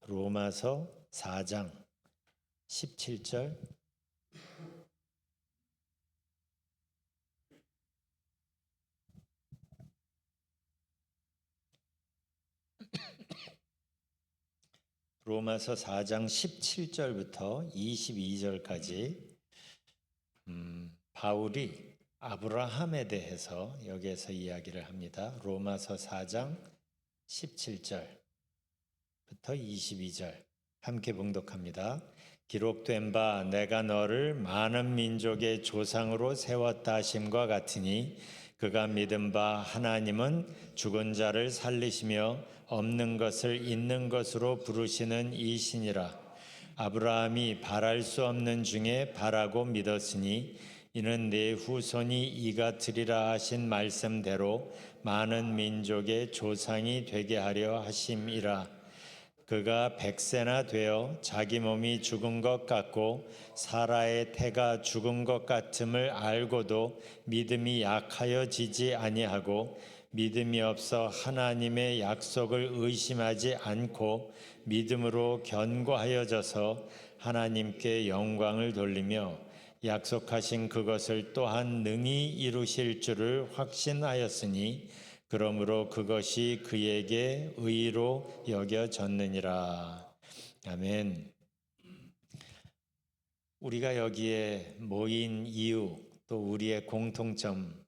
로마서 4장 17절 로마서 4장 17절부터 22절까지 바울이 아브라함에 대해서 여기에서 이야기를 합니다. 로마서 4장 17절부터 22절 함께 봉독합니다. 기록된 바 내가 너를 많은 민족의 조상으로 세웠다 하심과 같으니 그가 믿은 바 하나님은 죽은 자를 살리시며 없는 것을 있는 것으로 부르시는 이시니라. 아브라함이 바랄 수 없는 중에 바라고 믿었으니 이는 내 후손이 이가 되리라 하신 말씀대로 많은 민족의 조상이 되게 하려 하심이라. 그가 100세나 되어 자기 몸이 죽은 것 같고 사라의 태가 죽은 것 같음을 알고도 믿음이 약하여지지 아니하고 믿음이 없어 하나님의 약속을 의심하지 않고 믿음으로 견고하여져서 하나님께 영광을 돌리며 약속하신 그것을 또한 능히 이루실 줄을 확신하였으니 그러므로 그것이 그에게 의로 여겨졌느니라. 아멘. 우리가 여기에 모인 이유 또 우리의 공통점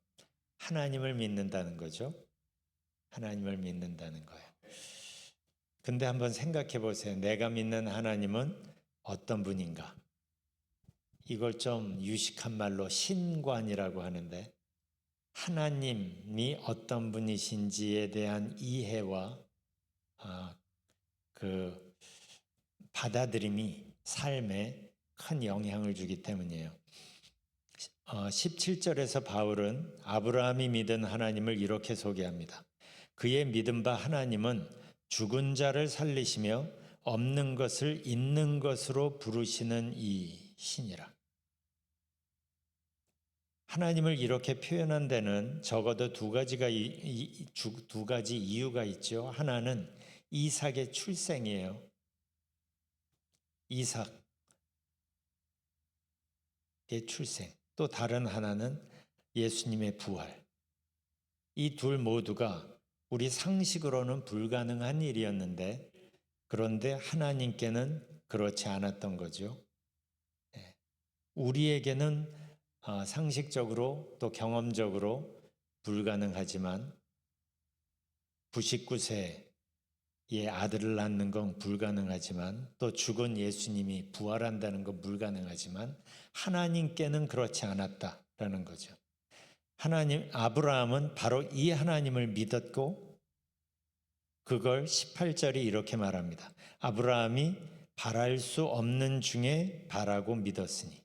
하나님을 믿는다는 거죠. 하나님을 믿는다는 거예요. 근데 한번 생각해 보세요. 내가 믿는 하나님은 어떤 분인가? 이걸 좀 유식한 말로 신관이라고 하는데 하나님이 어떤 분이신지에 대한 이해와 그 받아들임이 삶에 큰 영향을 주기 때문이에요. 17절에서 바울은 아브라함이 믿은 하나님을 이렇게 소개합니다. 그의 믿은 바 하나님은 죽은 자를 살리시며 없는 것을 있는 것으로 부르시는 이 신이라. 하나님을 이렇게 표현한 데는 적어도 두 가지 이유가 있죠. 하나는 이삭의 출생이에요. 이삭의 출생. 또 다른 하나는 예수님의 부활. 이 둘 모두가 우리 상식으로는 불가능한 일이었는데 그런데 하나님께는 그렇지 않았던 거죠. 우리에게는 상식적으로 또 경험적으로 불가능하지만 99세의 아들을 낳는 건 불가능하지만 또 죽은 예수님이 부활한다는 건 불가능하지만 하나님께는 그렇지 않았다라는 거죠. 아브라함은 바로 이 하나님을 믿었고 그걸 18절이 이렇게 말합니다. 아브라함이 바랄 수 없는 중에 바라고 믿었으니.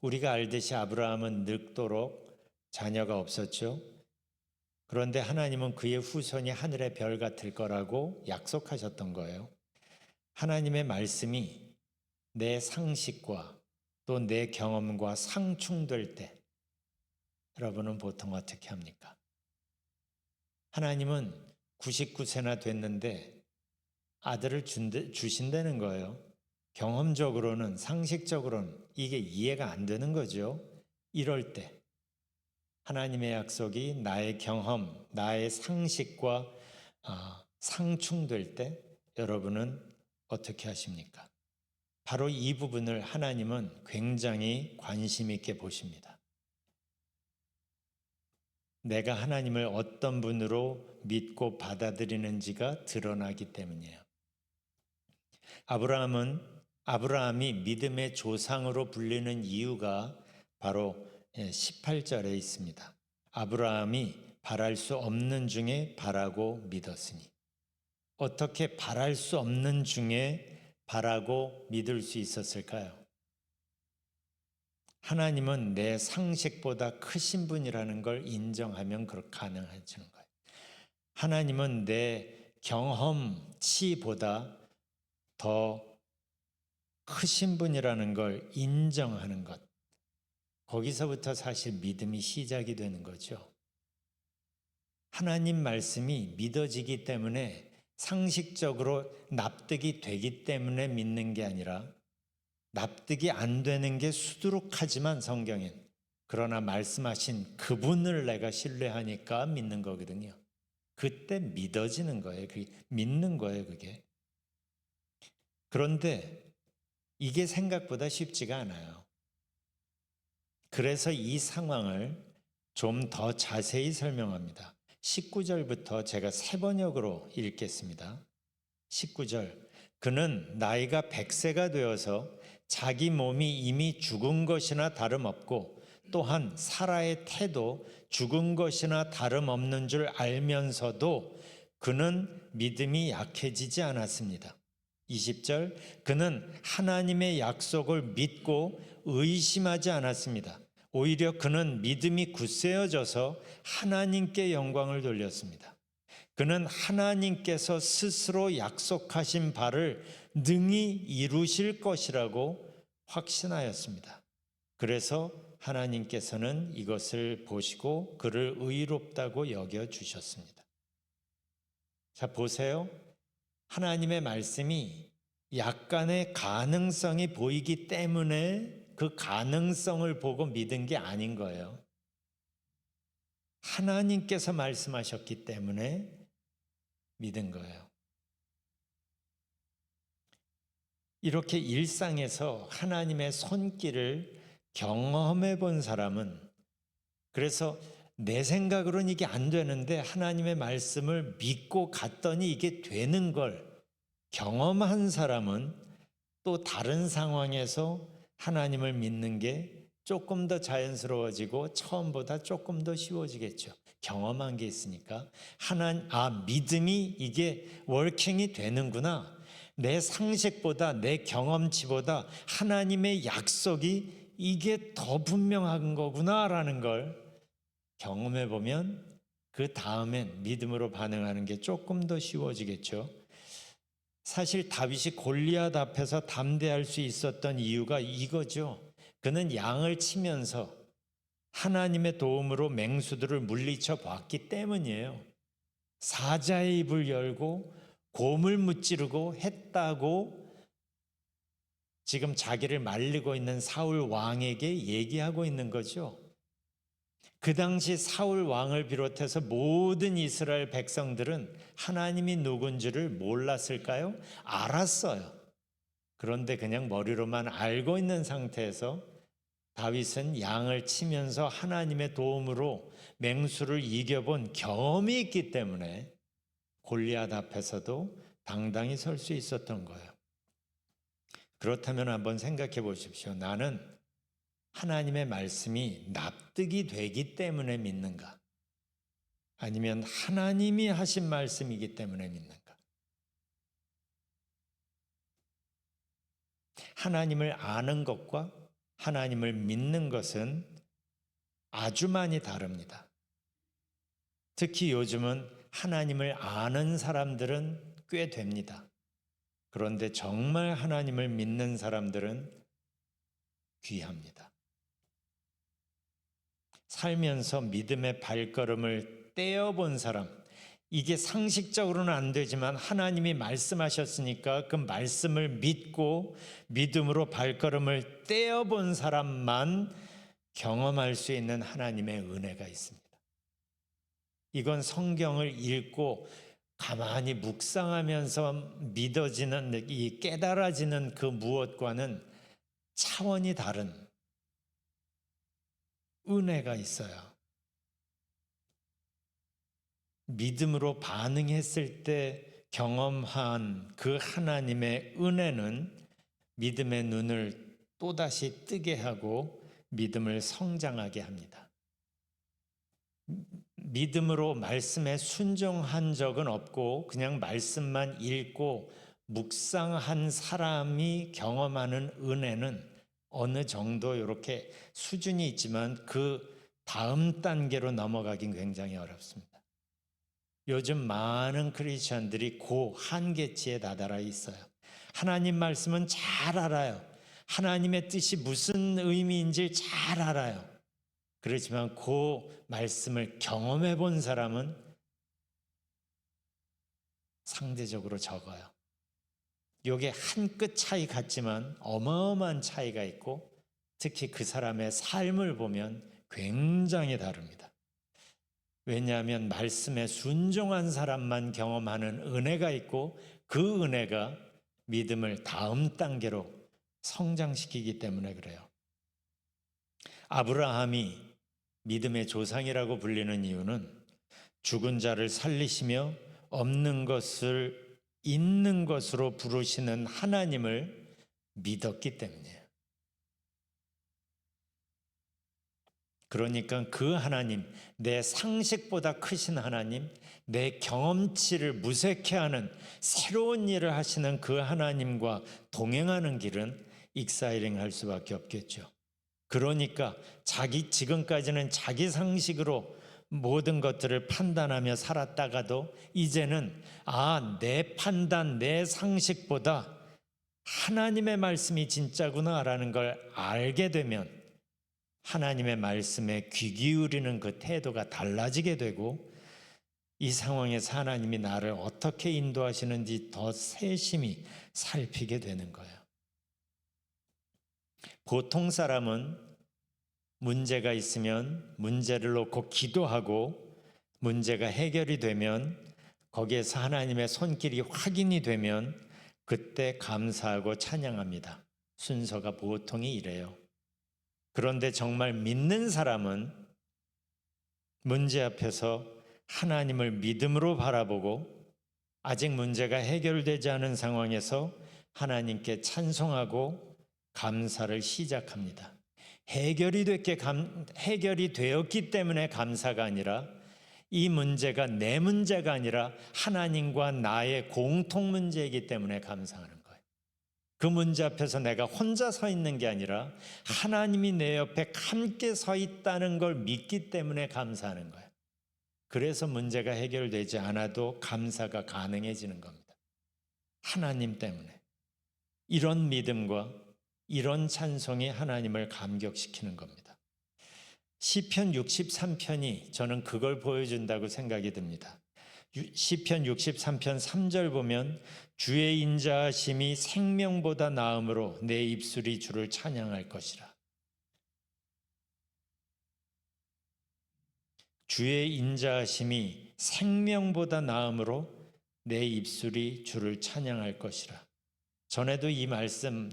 우리가 알듯이 아브라함은 늙도록 자녀가 없었죠. 그런데 하나님은 그의 후손이 하늘의 별 같을 거라고 약속하셨던 거예요. 하나님의 말씀이 내 상식과 또 내 경험과 상충될 때 여러분은 보통 어떻게 합니까? 하나님은 99세나 됐는데 아들을 주신다는 거예요. 경험적으로는 상식적으로는 이게 이해가 안 되는 거죠. 이럴 때 하나님의 약속이 나의 경험, 나의 상식과 상충될 때 여러분은 어떻게 하십니까? 바로 이 부분을 하나님은 굉장히 관심 있게 보십니다. 내가 하나님을 어떤 분으로 믿고 받아들이는지가 드러나기 때문이에요. 아브라함이 믿음의 조상으로 불리는 이유가 바로 18절에 있습니다. 아브라함이 바랄 수 없는 중에 바라고 믿었으니. 어떻게 바랄 수 없는 중에 바라고 믿을 수 있었을까요? 하나님은 내 상식보다 크신 분이라는 걸 인정하면 그렇게 가능해지는 거예요. 하나님은 내 경험치보다 더 크신 분이라는 걸 인정하는 것. 거기서부터 사실 믿음이 시작이 되는 거죠. 하나님 말씀이 믿어지기 때문에 상식적으로 납득이 되기 때문에 믿는 게 아니라 납득이 안 되는 게 수두룩하지만 성경엔 그러나 말씀하신 그분을 내가 신뢰하니까 믿는 거거든요. 그때 믿어지는 거예요. 그게 믿는 거예요, 그게. 그런데 이게 생각보다 쉽지가 않아요. 그래서 이 상황을 좀 더 자세히 설명합니다. 19절부터 제가 세 번역으로 읽겠습니다. 19절. 그는 나이가 100세가 되어서 자기 몸이 이미 죽은 것이나 다름없고 또한 사라의 태도 죽은 것이나 다름없는 줄 알면서도 그는 믿음이 약해지지 않았습니다. 20절. 그는 하나님의 약속을 믿고 의심하지 않았습니다. 오히려 그는 믿음이 굳세어져서 하나님께 영광을 돌렸습니다. 그는 하나님께서 스스로 약속하신 바를 능히 이루실 것이라고 확신하였습니다. 그래서 하나님께서는 이것을 보시고 그를 의롭다고 여겨주셨습니다. 자, 보세요. 하나님의 말씀이 약간의 가능성이 보이기 때문에 그 가능성을 보고 믿은 게 아닌 거예요. 하나님께서 말씀하셨기 때문에 믿은 거예요. 이렇게 일상에서 하나님의 손길을 경험해 본 사람은, 그래서 내 생각으로는 이게 안 되는데 하나님의 말씀을 믿고 갔더니 이게 되는 걸 경험한 사람은 또 다른 상황에서 하나님을 믿는 게 조금 더 자연스러워지고 처음보다 조금 더 쉬워지겠죠. 경험한 게 있으니까 믿음이 이게 워킹이 되는구나. 내 상식보다 내 경험치보다 하나님의 약속이 이게 더 분명한 거구나라는 걸 경험해 보면 그 다음엔 믿음으로 반응하는 게 조금 더 쉬워지겠죠. 사실 다윗이 골리앗 앞에서 담대할 수 있었던 이유가 이거죠. 그는 양을 치면서 하나님의 도움으로 맹수들을 물리쳐 봤기 때문이에요. 사자의 입을 열고 곰을 무찌르고 했다고 지금 자기를 말리고 있는 사울 왕에게 얘기하고 있는 거죠. 그 당시 사울 왕을 비롯해서 모든 이스라엘 백성들은 하나님이 누군지를 몰랐을까요? 알았어요. 그런데 그냥 머리로만 알고 있는 상태에서 다윗은 양을 치면서 하나님의 도움으로 맹수를 이겨본 경험이 있기 때문에 골리앗 앞에서도 당당히 설 수 있었던 거예요. 그렇다면 한번 생각해 보십시오. 나는 하나님의 말씀이 납득이 되기 때문에 믿는가? 아니면 하나님이 하신 말씀이기 때문에 믿는가? 하나님을 아는 것과 하나님을 믿는 것은 아주 많이 다릅니다. 특히 요즘은 하나님을 아는 사람들은 꽤 됩니다. 그런데 정말 하나님을 믿는 사람들은 귀합니다. 살면서 믿음의 발걸음을 떼어본 사람, 이게 상식적으로는 안 되지만 하나님이 말씀하셨으니까 그 말씀을 믿고 믿음으로 발걸음을 떼어본 사람만 경험할 수 있는 하나님의 은혜가 있습니다. 이건 성경을 읽고 가만히 묵상하면서 믿어지는, 이 깨달아지는 그 무엇과는 차원이 다른 은혜가 있어요. 믿음으로 반응했을 때 경험한 그 하나님의 은혜는 믿음의 눈을 또다시 뜨게 하고 믿음을 성장하게 합니다. 믿음으로 말씀에 순종한 적은 없고 그냥 말씀만 읽고 묵상한 사람이 경험하는 은혜는 어느 정도 이렇게 수준이 있지만 그 다음 단계로 넘어가긴 굉장히 어렵습니다. 요즘 많은 크리스천들이 그 한계치에 다다라 있어요. 하나님 말씀은 잘 알아요. 하나님의 뜻이 무슨 의미인지 잘 알아요. 그렇지만 그 말씀을 경험해 본 사람은 상대적으로 적어요. 이게 한 끗 차이 같지만 어마어마한 차이가 있고 특히 그 사람의 삶을 보면 굉장히 다릅니다. 왜냐하면 말씀에 순종한 사람만 경험하는 은혜가 있고 그 은혜가 믿음을 다음 단계로 성장시키기 때문에 그래요. 아브라함이 믿음의 조상이라고 불리는 이유는 죽은 자를 살리시며 없는 것을 있는 것으로 부르시는 하나님을 믿었기 때문이에요. 그러니까 그 하나님, 내 상식보다 크신 하나님, 내 경험치를 무색해 하는 새로운 일을 하시는 그 하나님과 동행하는 길은 익사이링 할 수밖에 없겠죠. 그러니까 지금까지는 자기 상식으로 모든 것들을 판단하며 살았다가도 이제는 내 판단, 내 상식보다 하나님의 말씀이 진짜구나라는 걸 알게 되면 하나님의 말씀에 귀 기울이는 그 태도가 달라지게 되고 이 상황에서 하나님이 나를 어떻게 인도하시는지 더 세심히 살피게 되는 거예요. 보통 사람은 문제가 있으면 문제를 놓고 기도하고 문제가 해결이 되면 거기에서 하나님의 손길이 확인이 되면 그때 감사하고 찬양합니다. 순서가 보통이 이래요. 그런데 정말 믿는 사람은 문제 앞에서 하나님을 믿음으로 바라보고 아직 문제가 해결되지 않은 상황에서 하나님께 찬송하고 감사를 시작합니다. 해결이 되었기 때문에 감사가 아니라 이 문제가 내 문제가 아니라 하나님과 나의 공통 문제이기 때문에 감사하는 거예요. 그 문제 앞에서 내가 혼자 서 있는 게 아니라 하나님이 내 옆에 함께 서 있다는 걸 믿기 때문에 감사하는 거예요. 그래서 문제가 해결되지 않아도 감사가 가능해지는 겁니다. 하나님 때문에. 이런 믿음과 이런 찬송이 하나님을 감격시키는 겁니다. 시편 63편이 저는 그걸 보여준다고 생각이 듭니다. 시편 63편 3절 보면 주의 인자하심이 생명보다 나음으로 내 입술이 주를 찬양할 것이라. 주의 인자하심이 생명보다 나음으로 내 입술이 주를 찬양할 것이라. 전에도 이 말씀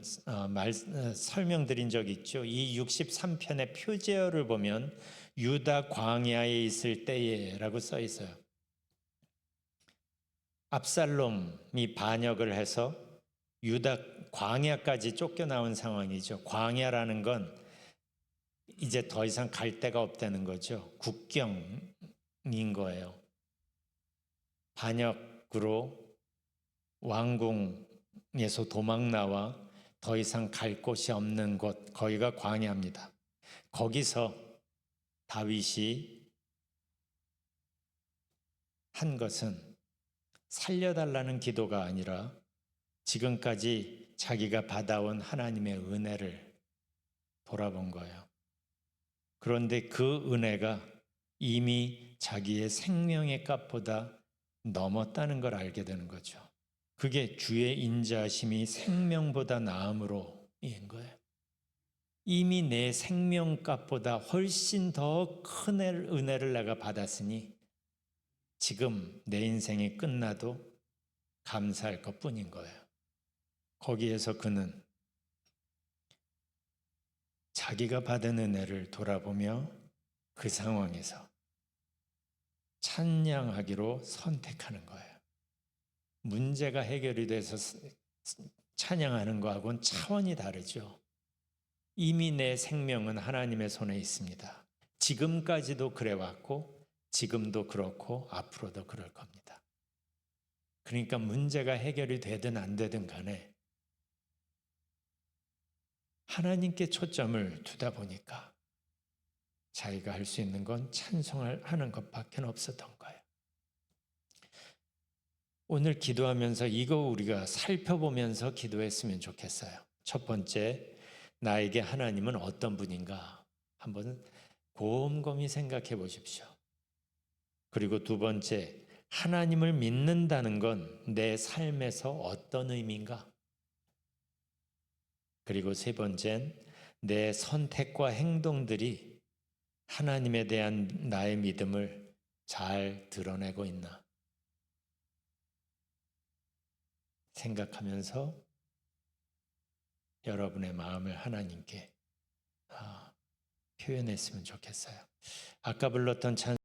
설명드린 적 있죠. 이 63편의 표제어를 보면 유다 광야에 있을 때에라고 써 있어요. 압살롬이 반역을 해서 유다 광야까지 쫓겨나온 상황이죠. 광야라는 건 이제 더 이상 갈 데가 없다는 거죠. 국경인 거예요. 반역으로 왕궁에서 도망 나와 더 이상 갈 곳이 없는 곳, 거기가 광야입니다. 거기서 다윗이 한 것은 살려달라는 기도가 아니라 지금까지 자기가 받아온 하나님의 은혜를 돌아본 거예요. 그런데 그 은혜가 이미 자기의 생명의 값보다 넘었다는 걸 알게 되는 거죠. 그게 주의 인자하심이 생명보다 나음으로인 거예요. 이미 내 생명값보다 훨씬 더 큰 은혜를 내가 받았으니 지금 내 인생이 끝나도 감사할 것뿐인 거예요. 거기에서 그는 자기가 받은 은혜를 돌아보며 그 상황에서 찬양하기로 선택하는 거예요. 문제가 해결이 돼서 찬양하는 거하고는 차원이 다르죠. 이미 내 생명은 하나님의 손에 있습니다. 지금까지도 그래왔고 지금도 그렇고 앞으로도 그럴 겁니다. 그러니까 문제가 해결이 되든 안 되든 간에 하나님께 초점을 두다 보니까 자기가 할 수 있는 건 찬송을 하는 것밖에 없었던 거예요. 오늘 기도하면서 이거 우리가 살펴보면서 기도했으면 좋겠어요. 첫 번째, 나에게 하나님은 어떤 분인가 한번 곰곰이 생각해 보십시오. 그리고 두 번째, 하나님을 믿는다는 건 내 삶에서 어떤 의미인가? 그리고 세 번째는 내 선택과 행동들이 하나님에 대한 나의 믿음을 잘 드러내고 있나? 생각하면서 여러분의 마음을 하나님께 표현했으면 좋겠어요. 아까 불렀던 찬